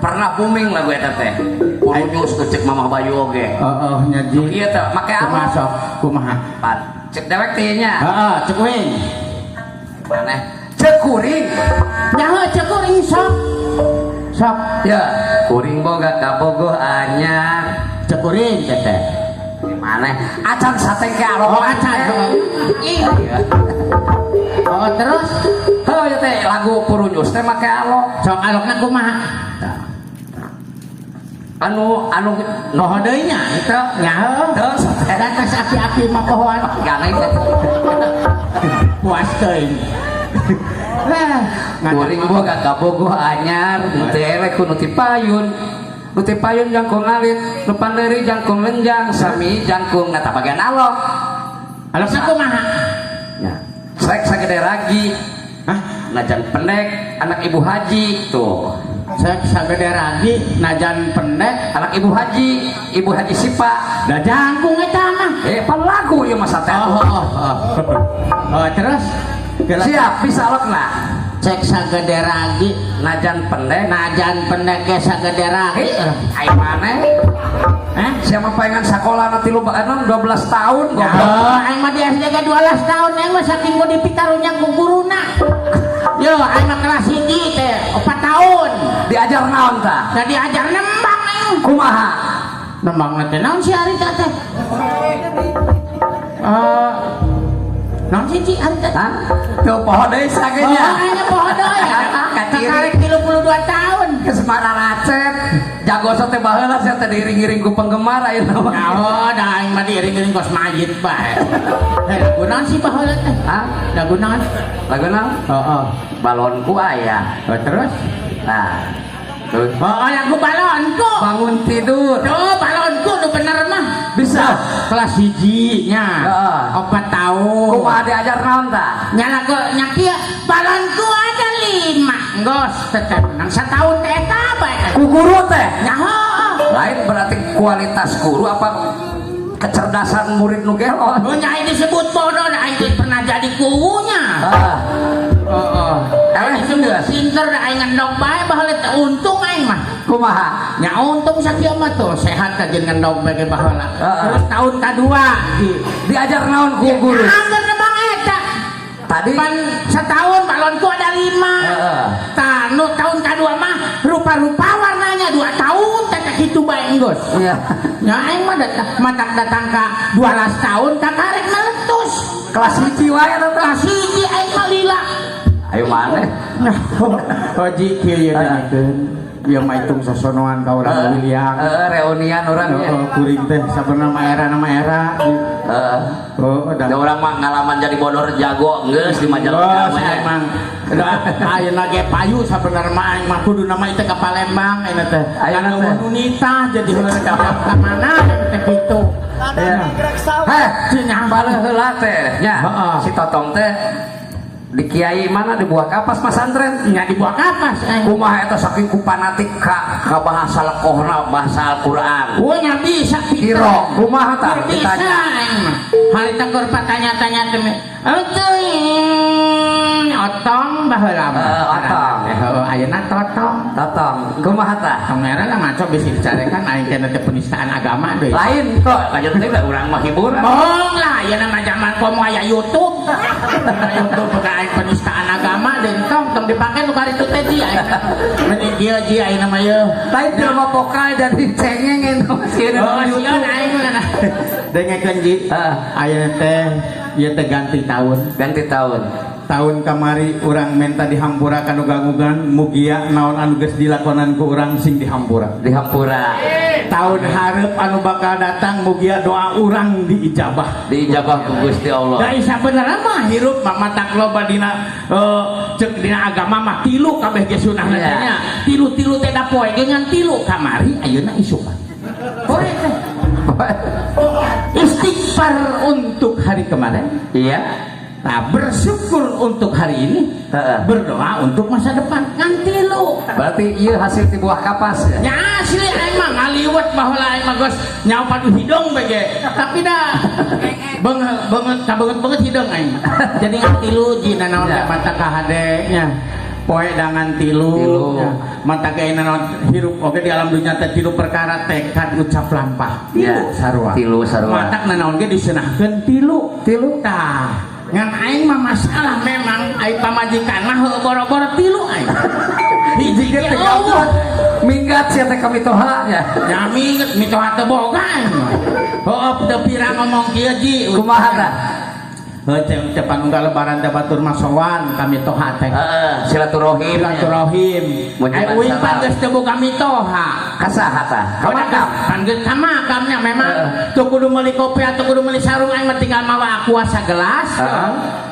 pernah booming lagu eta teh. Purunius teh cek Mamah Bayu oge. Nya ji. Ieu teh make apa? Masuk kumaha? Cek dewek teh nya. Cek wing. Maneh? Cek kuring. Nyaho cek kuring sok. Sok. Ya, kuring boga kabogoh anyar. Cek kuring teh. Maneh? Acan sateng ke alo. Acan. Iya. Terus ya teh lagu Purunius teh make alok. sok alokna kumaha? Anu Noh deui nya eta nyaho. Terus Eta tos api-api mah pohon. ganeng teh. Puas teuing. Kuring boga kabogoh anyar, teu elek ku nu ti payun. Nu ti payun jangkung alit, nu pandeuri jangkung lenjang, sami jangkung eta bagian alok. Alokna kumaha? Ya. Srek sagede ragi. Hah? Najan pendek anak ibu haji tuh. Sek sagede ragi najan pendek Anak ibu haji Sipa. da jangkung eta mah. Pan lagu ieu mah teh. Terus Siap bisa alokna. cek sagede ragi Najan pendek ge sagede ragi. Ai maneh? Siapa pengen sekolah nanti lu 12 tahun goblok. Aing mah di SD ge 12 tahun aing mah saking ku dipitarunya ku guruna. Yo aing mah kelas 1 teh 4 tahun. Diajar naon tah? Da diajar nembang aing. Kumaha? Nembang teh naon si ari teh? Naon sih ci ari teh? Tuh poho deui sagenya. Aing poho deui. Kakarek 32 tahun. Kesemara racet. Jago teh baheula sia teh diiring-iring ku penggemar ayeuna mah. Oh, da aing mah diiring-iring kos majid bae. Lagu naon sih baheula teh? Lagu naon? Lagu naon? Balonku aya. Terus? Nah. Terus. Lagu balonku. Bangun tidur. Tuh, balonku nu bener mah. Bisa. Kelas 1 nya. 4 tahun. Kumaha diajar naon tah? Nya lagu nya kieu balonku ada 5. Ngos tetep nang 1 tahun teh eta bae. Ku guru teh. Nyaho. Lain berarti kualitas guru apa kecerdasan murid nu gelon. Nya disebut bodoh da aing pernah jadi gurunya. Sinter aing ngendong bae baheula teh untung aing mah. Kumaha? Nya untung sakieu mah tuh sehat ka jeung ngendong bae baheula. Terus tahun kadua diajar naon ku guru? Angger nemang eta. Tadi pan setahun balonku ada 5. Tanu tahun kedua mah rupa-rupa warnanya 2 tahun teh kitu bae enggeus. Iya. Nya aing mah matak datang ka 12 tahun kakarek meletus. Kelas 1 wae eta Kelas 1 aing mah lila. Ayo maneh. Oji kieu ye dengekeun. Ieu mah hitung sosonoan ka urang William. Reunian urang nya. Kuring teh sabenerna nama era. Da urang mah ngalaman jadi bodor jago geus di majalah emang. Ayeuna ge payu sabenerna mah aing mah kudu nama teh ka Palembang ayeuna teh. Ayeuna nunita jadi heula ka mana teh kitu. Cenah baleung heula teh nya. Si Totong teh di Kiai mana di Buah Kapas pesantren nya di Buah Kapas kumaha eta saking ku fanatik ka bahasa lekohna bahasa Al-Qur'an nya bisa kira kumaha tah ditanya hari tegur patanya-tanya teh otong baheula otong ayeuna totong kumaha tah kamera lah ngaco bisa dicarekan aing teh teh penistaan agama deui lain kok lanjut teh urang mah hiburan bohong lah ayeuna mah zaman komo aya YouTube YouTube aing penistaan agama dan tong dipake nu kari teh ji aing dia ji aing nama ye lain jelema vokal jadi cengeng itu masih ada YouTube aing dengekeun ji ayeuna teh ieu teh ganti tahun tahun kamari urang menta dihampura kanu gangugan mugia naon anu geus dilakonan ku urang sing dihampura tahun hareup anu bakal datang mugia doa urang diijabah ku Gusti Allah da sabenerna mah hirup mah matak loba dina ceuk dina agama mah tilu kabeh ge sunahna teh nya tilu teh da poe ge ngan tilu kamari ayeuna isuk poe teh istighfar untuk hari kemarin iya. Nah, bersyukur untuk hari ini, berdoa untuk masa depan. Nganti lu. Berarti iya hasil di Buah Kapas ya? Ya asli emang ngaliwat baheula aing mah geus nyawa padu hidung bege. Tapi dah banget hidung aing. Jadi nganti lu jina naon mata ka hade nya. poe dangan tilu. Ya. Mata gaena naon hirup oge di alam dunya teh tilu perkara tekad ucap lampah. Ya, sarua. Tilu sarua. Matak naon ge diseunahkeun tilu. Tah. Ngan aing mah masalah memang aing pamajikan mah heuh boro-boro tilu aing. Hiji ge teh gampang. Minggat sia teh ka mitoha nya. Ya minggat mitoha teh boga aing. Heuh teu pirang ngomong kieu ji. Kumaha tah? Heuh cepan unggal lebaran teh batur masowan ka mitoha teh. Silaturahim. Silaturahim. Ai uing pan geus teu boga mitoha. Kasaha tah? Ka makam. Pan geus ka makamnya memang teu kudu meuli kopi atau kudu meuli sarung aing mah tinggal mawa aqua sagelas.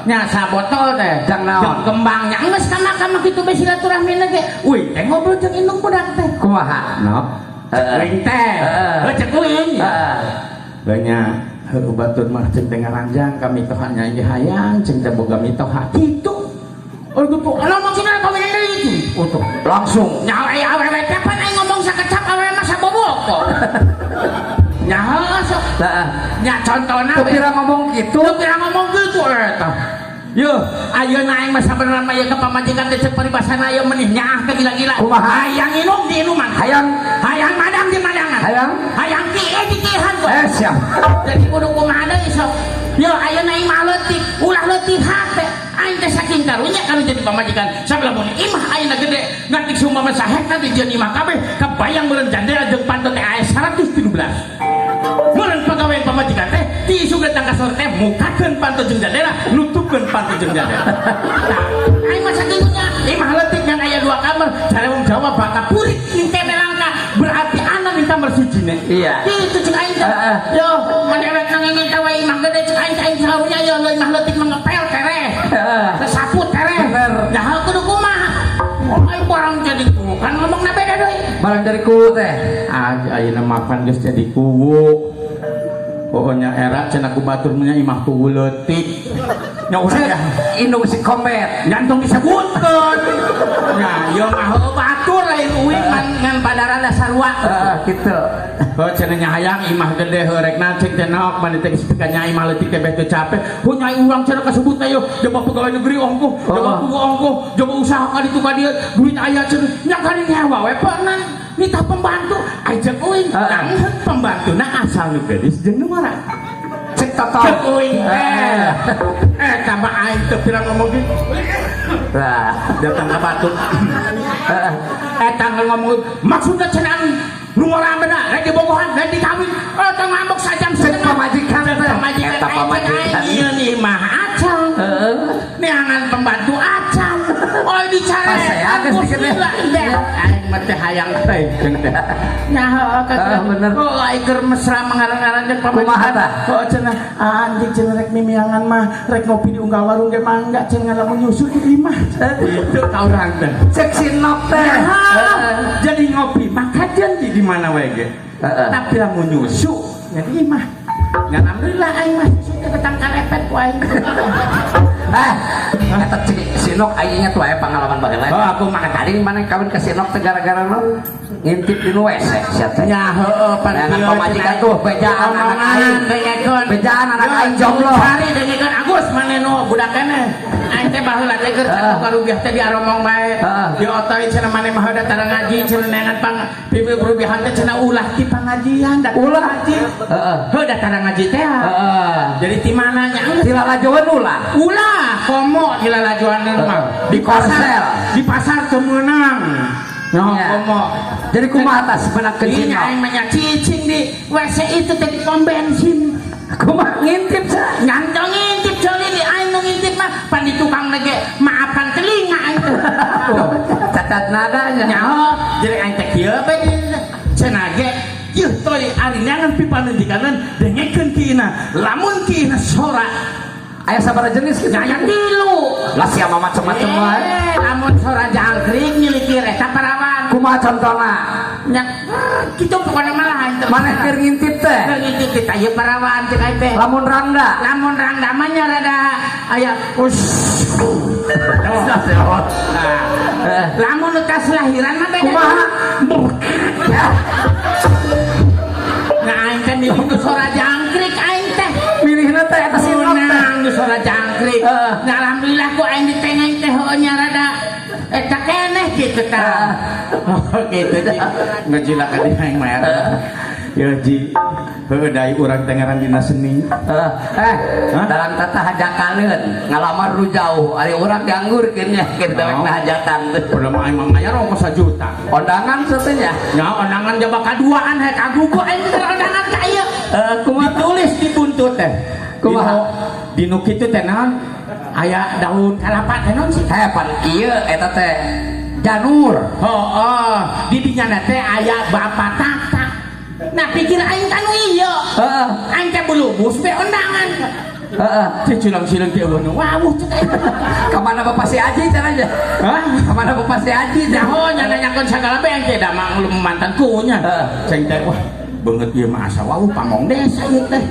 Nya sabotol teh. Jang naon? Kembangnya geus ka makam mah kitu bae silaturahmi ge. Uing teh ngobrol jeung indung budak teh. Kumaha? Noh. Uing teh. Heuh cek uing. Banyak heuh batur mah ceng teh ngaranjang ka mitoha nya ge hayang ceng teh boga mitoha kitu. Oh gitu. Anu maksudna ka mana deui itu? Utuh. Langsung. Nya awewe teh pan aing ngomong sakecap awewe mah saboboko. Nya sok. Nya contona Teu pira ngomong kitu. Teu pira ngomong kitu eta. Yo, ayeuna aing mah sabenerna mah ieu ka pamajikan teh cek paribasana aya menih nyaah teh gila-gila. Kumaha? Hayang inum di inuman. Hayang madang di madangan. Hayang di kieuhan kok. Siap. Jadi kudu kumaha deui sok. Yo, ayeuna aing mah leutik, ulah leutik hate. Aing teh saking karunya kalau jadi pamajikan. Sabla mun imah ayeuna gede, ngatik sumpama sahekna dijieun imah kabeh, kebayang meureun jandela jeung pantun teh aya 113. Meureun pagawean pamajikan teh ti isu ge tangka sore teh mukakeun pantun jeung jandela, nutupkeun pantun jeung jandela. Tah, aing mah sakilunya imah leutik ngan aya 2 kamar, jarewong Jawa baka purik hinteu langka, berarti ana minta bersijine. Iya. Kitu cek aing teh. Yo, manewek nangengin teh we imah gede cek aing teh aing saharunya yo imah leutik mah ngepel tere. Saput tere. Ya kudu kumaha? Aing barang jadi kuwu kan ngomongna beda deui. Barang dari kuwu teh. Ayeuna mapan geus jadi kuwu. Pokoknya era cenah ku batur nya imah kuwu leutik. Nya urang ya indung si komet. jantung disebutkeun. Nah, yo mah heuh batur lain uing ngan padarana sarua. Kitu. Heuh cenah nya hayang imah gede heurekna cek teh naok mani teh geus nyai imah leutik teh teu capek. Hu nyai urang cenah kasebut teh yo coba pegawai negeri ongkoh, coba kudu ongkoh, coba usaha ka ditu ka dieu duit aya cenah nya kali nyewa we peunan. Minta pembantu ajak uing. Nangheun pembantuna asal nu geus jeung nu marah. Cek toto. Cek uing tambah aing teu pirang ngomong gitu. Lah, Datang ka batu. Eta ngomong maksudna cenah nu ngora bener rek dibogohan rek dikawin. Eta ngambek sajam cek pamajikan teh. Eta pamajikan ieu nih mah acan. Neangan pembantu acan. Oh bicara saya geus digede. Aing mah teh hayang teh jeung teh. Nyaho ka bener. Oh aing keur mesra mengarang-arang jeung Kumaha tah? Oh cenah anjing cenah rek mimiangan mah rek ngopi di unggal warung ge mangga cenah lamun nyusul di imah. Itu ka urang teh. Cek sinop teh. Jadi ngopi mah kajen di mana we ge. Tapi lamun nyusu jadi imah. Alhamdulillah aing mah sudah ketang karepet ku aing. Eta sinok ayeuna tuh aya pengalaman baheula. Oh aku mah Tadi mana kawin ke sinok teh gara-gara nu ngintip di WC sia teh. nya heueuh pan Dengan pamajikan tuh bejaan anak aing. Bejaan anak aing jomblo. Hari dengekeun Agus manehno budak keneh. Aing teh baheula teh keur karubiah teh diaromong bae. Di otoy cenah maneh mah da tara ngaji cenah neangan pang pipi perubihan teh cenah ulah ti pangajian da ulah ngaji. Heuh da tara ngaji teh. Jadi ti mana nya? Ti lalajoan ulah. Ulah komo di lalajoan mah di Korsel. di pasar teu meunang. Noh komo. Jadi kumaha tah sebenarnya Ini sinok? aing mah nya cicing di WC itu teh di pom bensin. Kumaha ngintip sa? Nyantong ngintip coli di aing nu ngintip mah pan di tukang lagi maafan telinga aing teh. Cacat nadanya. Nyaho jadi aing teh kieu bae cenah ge ieu toy ari neangan pipanunjikanan dengekeun kiina lamun kiina sora Aya sabaraha jenis kitu? nya tilu. Lah sia mah macem-macem wae. Lamun sora jangkrik miliki reta parawan. Kumaha contona? Nya kitu pokona malah aing teh. Maneh keur ngintip teh? Keur ngintip teh ieu parawan cek aing teh. Lamun rangda. Lamun rangda mah nya rada aya lamun nu tas lahiran mah beda. Kumaha? Nah aing teh milih sora jangkrik aing teh. Milihna teh eta sinok teh. Nang sora jangkrik. Nah alhamdulillah ku aing ditengeng teh heuh nya rada eta tetang. Oh gitu Ji. Ngejila ka dia yang merah. Ya Ji. Heueuh dai urang teh ngaran dina seni. Dalam tata hajakaneun ngalamar ru jauh ari urang dianggurkeun nya keur dewek na hajatan teh. Udah mah emang aya rong 1 juta. Ondangan satenya. Nya ondangan jaba kaduaan he kagugu aing ondangan ka ieu. Kumaha tulis di buntut teh. Kumaha? Dinu kitu teh naon? Aya daun kalapa teh naon sih? Pan kieu eta teh janur. Oh, di dinya teh aya bapa tata. Nah pikir aing kan ieu. Heeh. Aing teh belubus be ondangan. Heeh. Teh cilang-cilang teh eueuh wawuh cek aing. Ka mana Bapak si Aji caranya? Hah? Ka mana Bapak si Aji dah? Oh nyanyakeun sagala beang teh da manglum mantan kunya. Ceng teh wah beungeut ieu mah asa wawuh pamong desa ieu teh.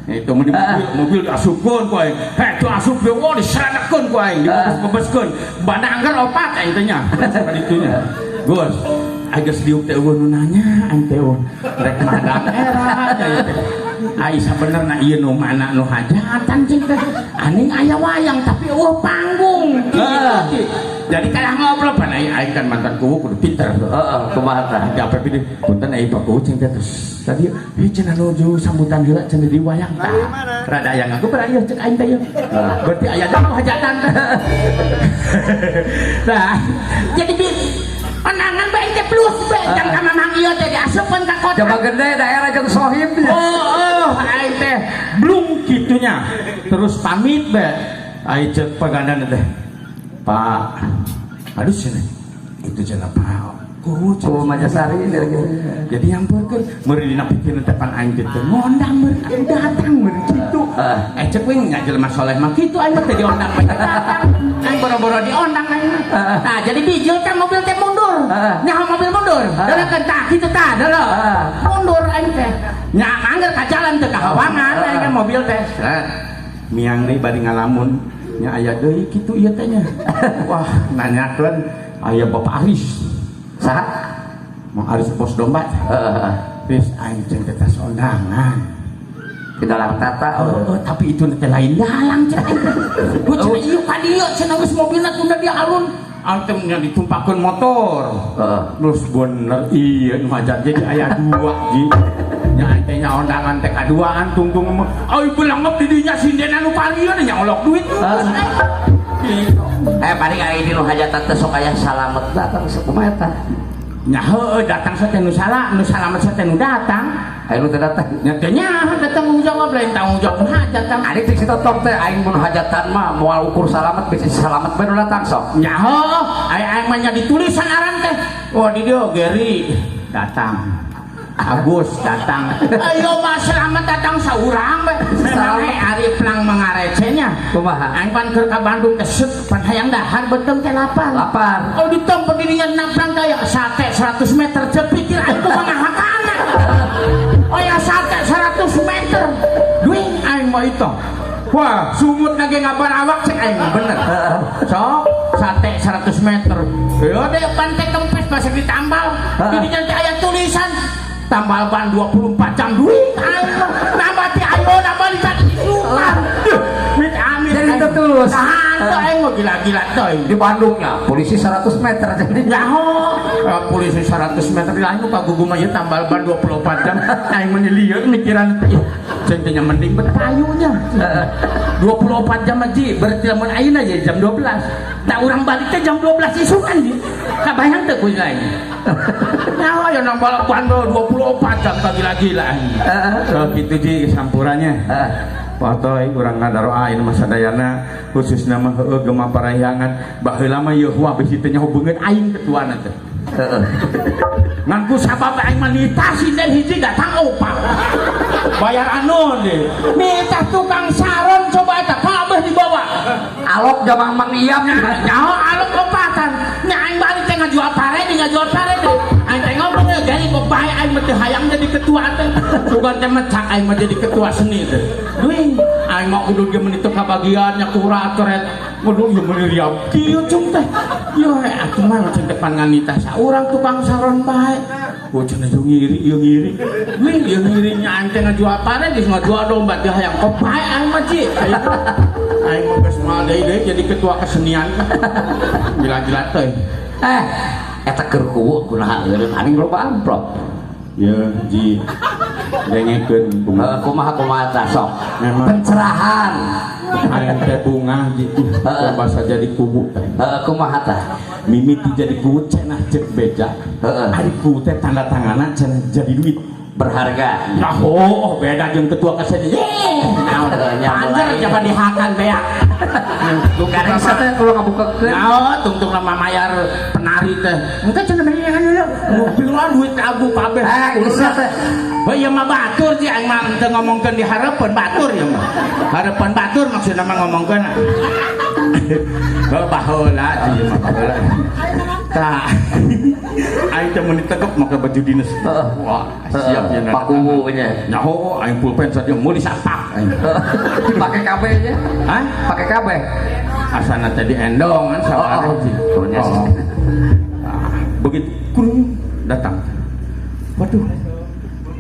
Itu mah di mobil asupkeun ku aing. Heh tu asup ge wah diseradakeun ku aing, dibebeskeun. Badangger opat aing teh nya. Kaditunya. Gus, geus diuk teh eueuh nu nanya aing teh rek madang era nya teh. Ai sabenerna ieu nu mana nu hajatan cing teh. Aning aya wayang tapi eueuh panggung. Jadi kalah ngobrol pan aing kan mantan kuwu kudu pinter. Heeh, kumaha tah? Ada apa pilih? Punten ai Pak Kucing teh terus. Tadi cenah nuju sambutan heula cenah di wayang tah. Rada aya ngaku beraya cek aing teh. Berarti aya da hajatan. Nah, jadi panangan bae teh plus bae jang ka mamang ieu teh diasupkeun ka kota. Coba gede daerah jeung sohib. Oh, aing teh blung kitunya. Terus pamit bae. Aing cek pagandan teh. Pak, aduh sini itu jalan Pak. Oh, Majasari ini lagi. Jadi yang berker, meri dina pikiran depan aing gitu, ngondang meri aing datang meri gitu. Cek wing nggak jelema soleh mah gitu, aing teh diondang mah datang. Aing boro-boro diondang aing. Nah, jadi bijil teh mobil teh mundur. Nyaho mobil mundur. Deurekeun tah kitu tah deuleuk. Mundur aing teh. Nya angger ka jalan teh ka hawangan aing kan mobil teh. Miang deui bari ngalamun. Nya aya deui kitu ieu teh nya. Wah, nanyakeun aya Bapak Aris. Saha? Mang Aris pos domba. Wis aing cenah teh ondangan. Di dalam tata. Tapi itu teh lain dalang cenah. Gua cenah ieu ka dieu cenah geus mobilna tunda di alun. Altem nya ditumpakeun motor. Terus bener ieu nu hajat jadi aya 2 ji. Nya teh nya ondangan teh kaduaan tungtung mah. Ai belangep di dinya sinden anu parieun nya olok duit. Paling ari di nu hajatan teh sok aya salamet datang sakumaha tah. Nya heueuh datang sateh nu salamet sateh nu datang. Aya nu teh datang. Nya teh nya tanggung jawab lain tanggung jawab hajatan. Ari teh kita tok teh aing mun hajatan mah moal ukur salamet bisa salamet bae nu datang sok. Nya heueuh aing mah nya ditulisan aran teh. Oh di dieu Geri datang. Agus datang. Ayo mah selamat datang saurang we. Memang ari plang mangarecenya. Kumaha? Aing pan keur ka Bandung teh set pan hayang dahar beuteung teh lapar. Lapar. Oh di tempat dirinya naplang kaya sate 100 meter cepikir aing teh mangahakana. Oh ya sate 100 meter. Duing aing mah itu. Wah, sumut lagi ngabar awak cek aing bener. Sok sate 100 meter. Yo deh pantai kempes bahasa ditambal. Dirinya teh aya tulisan tambal ban 24 jam duit aing nambah ti ayo nambah di isukan mit amit jadi terus teu aing mah gila-gila teuing di Bandungnya polisi 100 meter jadi nyaho polisi 100 meter lain nu kagugu mah ieu tambal ban 24 jam aing mah lieur mikiran teh centenya mending betayunya 24 jam aja berarti lamun ayeuna ya jam 12 tak urang balik teh jam 12 isukan di kabayang teu kuy lain nyaho ya nambal ban 24 jam gila-gila so gitu ji sampurannya Patoy urang ngadaroa ieu mah sadayana khususna mah heueuh gema parayangan baheula mah yeuh wah bisi teh nyaho beungeut aing ketuana teh ngan ku sabab aing mah nitah sinden hiji datang opat bayar anu deh nitah tukang saron coba eta kabeh dibawa alok jamang Mang Iyam nyaho alok opatan nya aing balik teh ngajual pare deh aing teh ngomong jadi kok bae aing mah teh hayang jadi ketua teh sugan teh mecak aing mah jadi ketua seni teh duing aing mah kudu ge meuni teu kabagiannya kurator eta kudu ieu meuni riau kieu cung teh yo atuh mah cen depan nganita saurang tukang saron bae gua cenah jeung ngiri ieu ngiri duing ieu ngirinya aing teh ngajual pare geus ngajual domba teh hayang kok bae aing mah ci aing mah geus moal deui jadi ketua kesenian gila-gila teh eta keur kuwu kunaha eureun aning loba amplop. Ya ji dengekeun Kumaha tah sok. Memang Pencerahan. aing teh bunga gitu. Bahasa jadi kubu teh. Kumaha tah? Mimiti jadi kubu cenah cek beja. Ari kubu teh tanda tanganan cenah jadi duit Berharga. nah beda jeung ketua kasih anjir coba dihakan bea Bukan bisa teh kalau ngabukakeun. nah tungtung nama mayar penari teh engke cenah menyangan dulu mobilan duit abu kabeh Bisa teh. oh iya mah batur sih aing mah teu ngomongkeun di harapan batur ya mah harapan batur maksudna mah ngomongkeun baheula ieu mah baheula tah aing teh mun ditegep make baju dinas wah siap ya Pakuwu nya. nyaho aing pulpen saja meuli sapak aing Pakai kabeh nya. hah Pakai kabeh. asana tadi endong kan sabar begitu kurung datang waduh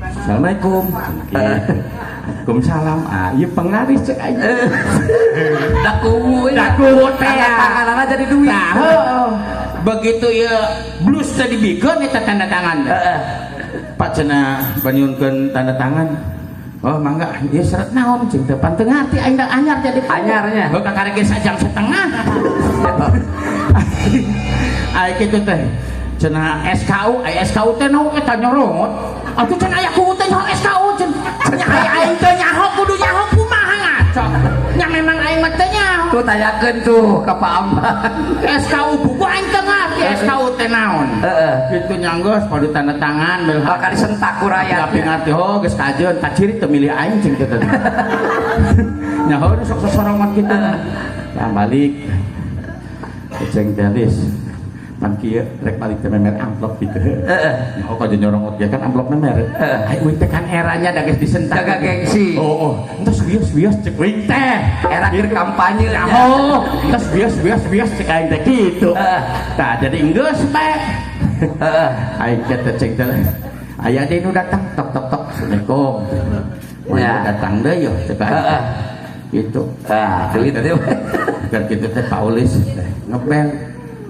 assalamualaikum Waalaikumsalam iya penglaris cek aja Dakuwu teh tanganana jadi duit. begitu ya blus tadi bikin itu tanda tangan Pak cenah banyunkeun tanda tangan oh mangga ieu seret naon cing teu panteu ngarti aing da anyar jadi Anyarnya. heuh kakarege sajam setengah ai kitu teh cenah SKU ai SKU teh naon eta nyorongot atuh cenah aya kudu teh nyaho SKU cenah aing teh nyaho kudu nyaho kumaha ngaco nya memang aing mah teh nyaho Tuh tanyakeun tuh ka Pak Amban. SKU buku aing teh ngarti SKU teh naon kitu nyanggeus padu tanda tangan bel Bakal disentak ku rakyat. tapi ngerti oh geus kajeun tak ciri teu milih aing cing teh nyaho sok sosorongan kitu nah balik ceng telis pan kieu rek balik teh memer amplop gitu nyaho ka nyorongot ge kan amplop memer ai uing teh kan eranya da geus disentak Jaga gengsi. oh entos bias cek uing teh Era keur kampanye. nyaho entos bias cek aing teh kitu tah jadi geus bae aing teh cek teh aya deui nu datang tok assalamualaikum Ya. datang deui yo cek aing gitu Duit teh. kan kitu teh Paulis ngebel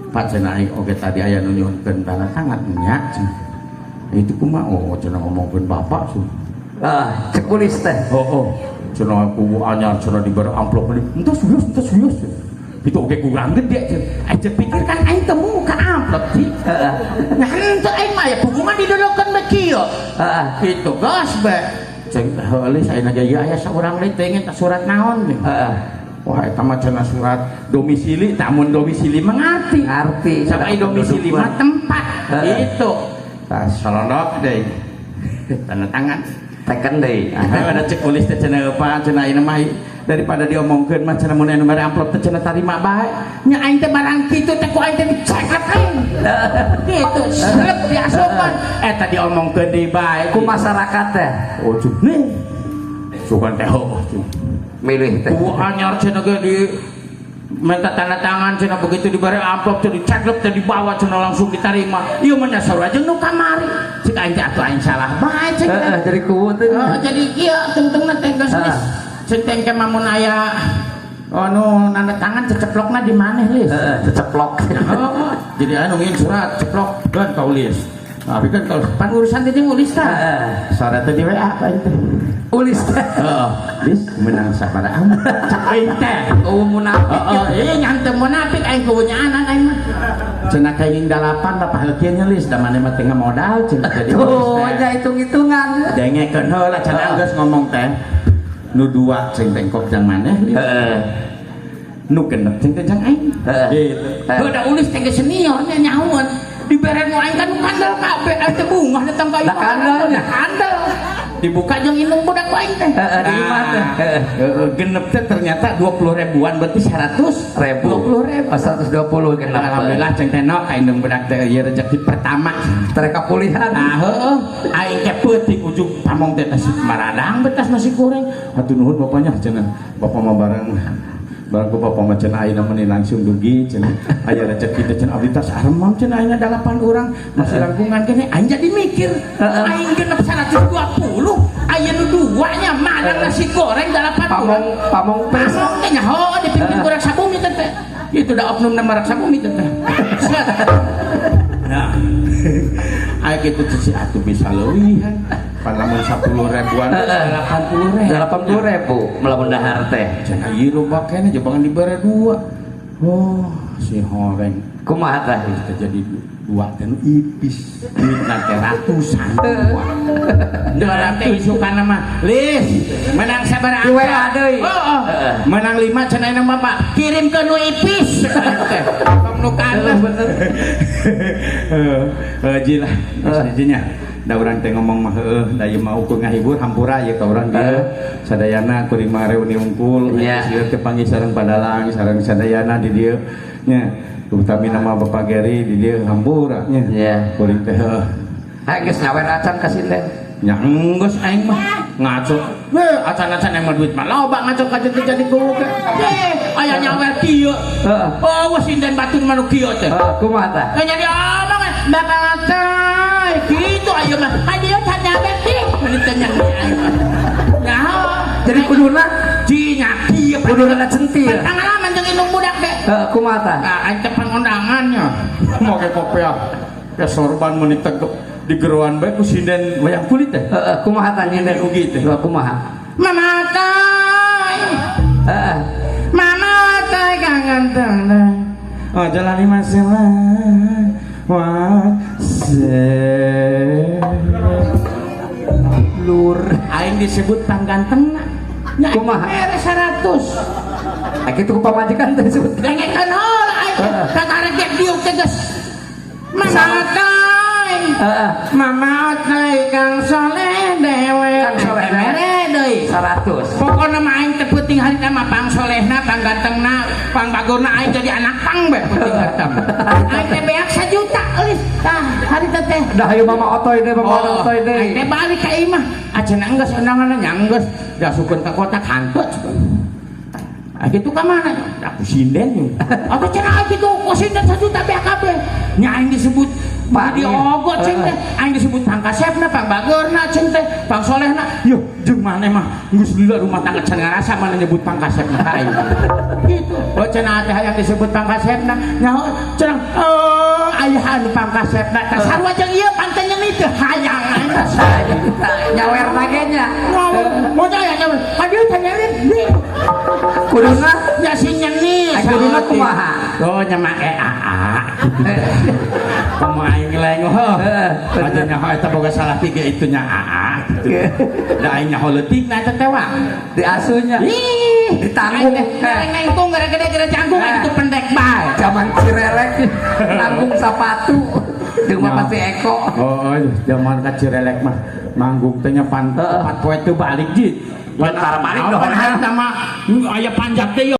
Pak cenah aing oge tadi aya nu nyuhunkeun tanda tangan nya itu kumaha oh cenah ngomongkeun bapak su Cekulis teh. cenah kubu anyar cenah dibere amplop deui entos wios itu oge kurang gede aja pikir kan aing teu muka amplop sih nah henteu aing mah ya hubungan didodokeun mah kieu itu gas be ceng heulis ayeuna ge aya saurang deui teh ingin surat naon wah eta mah cenah surat domisili tamun domisili mengerti sampai domisili mah tempat itu tah salondok deui tanda tangan Teken deui. ada cek tulis teh cenah apa cenah ayeuna mah daripada diomongkeun mah cenah mun anu bare amplop teh cenah tarima bae nya aing teh barang kitu teh ku aing teh dicekat aing kitu srep diasupan eta diomongkeun deui bae Ku masyarakat teh oh cuh nih sugan teh milih teh. ku anyar cenah ge di minta tanda tangan cenah begitu diberi amplop teh diceklep teh dibawa cenah langsung diterima ieu mah nyasar aja nu kamari cik aing teh atuh aing salah bae cek Jadi kuwu teh. jadi kieu tungtungna teh geus cek teh ke mamun aya anu tanda tangan ceplokna di maneh lis Ceplok. jadi anu ngin surat ceplok kan Paulis tapi kan kalau pan urusan teh ulis tah syarat teh di WA ka teh Ulis teh. lis menang sabaraha amat cek aing teh Munafik. nyante munafik aing kunya anak aing mah cenah kaing 8 bapak heukeun nya lis da maneh mah teh modal cenah jadi Tuh, nya hitung-hitungan. dengekeun heula cenah geus ngomong teh nu dua ceng tengkok jang maneh nu genep ceng teh jang aing gitu udah ulis teh senior nya nyahuan dibere nu aing kan kandel kabeh aing teh bungah datang ka ieu kandel dibuka jeung indung budak aing teh Di imah teh. genep teh ternyata 20 ribuan berarti 100 Ribu. 20 ribu 120 genep. alhamdulillah ceng teh no ka indung budak teh ieu rezeki pertama Tereka pulihan. nah heueuh aing teh peuting ujung pamong teh nasi maradang betas nasi goreng hatur nuhun bapaknya cenah bapak mah bareng ku bapak mah cenah ayeuna mah langsung dugi cenah aya rezeki teh cenah abdi tas arem cenah ayeuna 8 urang masih langkungan kene aing jadi mikir aing genep 120 aya nu duanya madang nasi goreng 8 urang Pamong pes. pamong teh nyaho dipimpin kurang sabumi teh itu da oknum na marak sabumi teh Nah, ayo kita si atuh bisa lewihan. Palamun 10 ribuan, 80 ribu melamun dahar teh. Cenah ieu loba kene jebangan dibere 2. Oh, si horeng. Kumaha tah? Kita jadi 2 teh nu ipis. Duit nanti ratusan. 200 isukana mah. Lis, menang sabaraha? Dua deui. Oh, menang 5 cenah na Bapak. Kirim ke nu ipis. Nu kana bener. Jilah, sejennya. Da urang teh ngomong mah heueuh, da ieu mah ukur ngahibur hampura ieu ka urang dia. Sadayana kuring mah reuni unggul, sieu teh panggih sareng padalang, sareng sadayana di dieu nya. Utami nama Bapak Geri di dieu hampura nya. Iya. Kuring teh heueuh. Hae geus nyawer acan ka sinden. Nya geus aing mah ngaco. Acan-acan emang duit mah loba ngaco ka jadi kulo ge. Aya nyawer kieu. Heeh. Oh, sinden batur mah nu kieu teh. Kumaha tah? Nya dia omong Bapak Acan gitu ayo mah. Dia can nyawer sih. Meni teh nya. Jadi kuduna jinya kieu kuduna centil. pengalaman jeung indung budak teh. Kumaha tah? Nah, aing teh pangondangannya. Moge kopiah. Ya sorban meuni tegep di geroan bae ku sinden wayang kulit teh. Kumaha tah nyinden ugi teh. Kumaha? Mama tay. Mama tay kangen teh. Oh jalani masalah. Wah, lur aing disebut panggantengna. Nya kumaha? 100. Kitu ku pamajikan teh disebut. Dengekeun heula aing. Kakarek diuk teh geus. Mama tay. Mama tay Kang Soleh dewe. Kang Soleh deui 100. Pokona mah aing teh peuting harita mah pang solehna, pang gantengna, pang bagorna aing jadi anak pang bae peuting harita mah. Aing teh beak 1 juta eulis. Tah harita teh. Dah hayu mama otoy deui, mama otoy deui. Aing teh balik ka imah. Acenah geus undanganna nya geus. Da sukeun ka kota Kantot. Gitu ka mana? Aku sinden. Apa cenah kitu ku sinden 1 juta beak kabeh. Nya aing disebut Pak diogot cing teh, aing disebut pang kasepna, pang bagorna cing teh, pang solehna. Yo, jeung maneh mah geus lila rumah tangga can ngarasa mana nyebut pang kasepna ka aing. Gitu. Oh cenah teh hayang disebut pang kasepna, nyaho cenah aya anu pang kasepna. Tah sarua jeung ieu pantenya teu hayang aing nyawer lagi nya. Mau aya nyawer. Adieu teh nyawer. Kuduna ya si nyeni. Kuduna kumaha? Oh nya mah kamu aing leng aja nyaho eta boga salah 3 itu nya da aing nyaho leutik na eta teh wah diasuhnya ditanggung nengtung gara-gara canggung itu pendek bae zaman Cirelek nanggung sepatu jeung mah pasti Eko zaman ka Cirelek mah manggung teh nya pan poe teu balik jit Antara balik doh aya panjat teh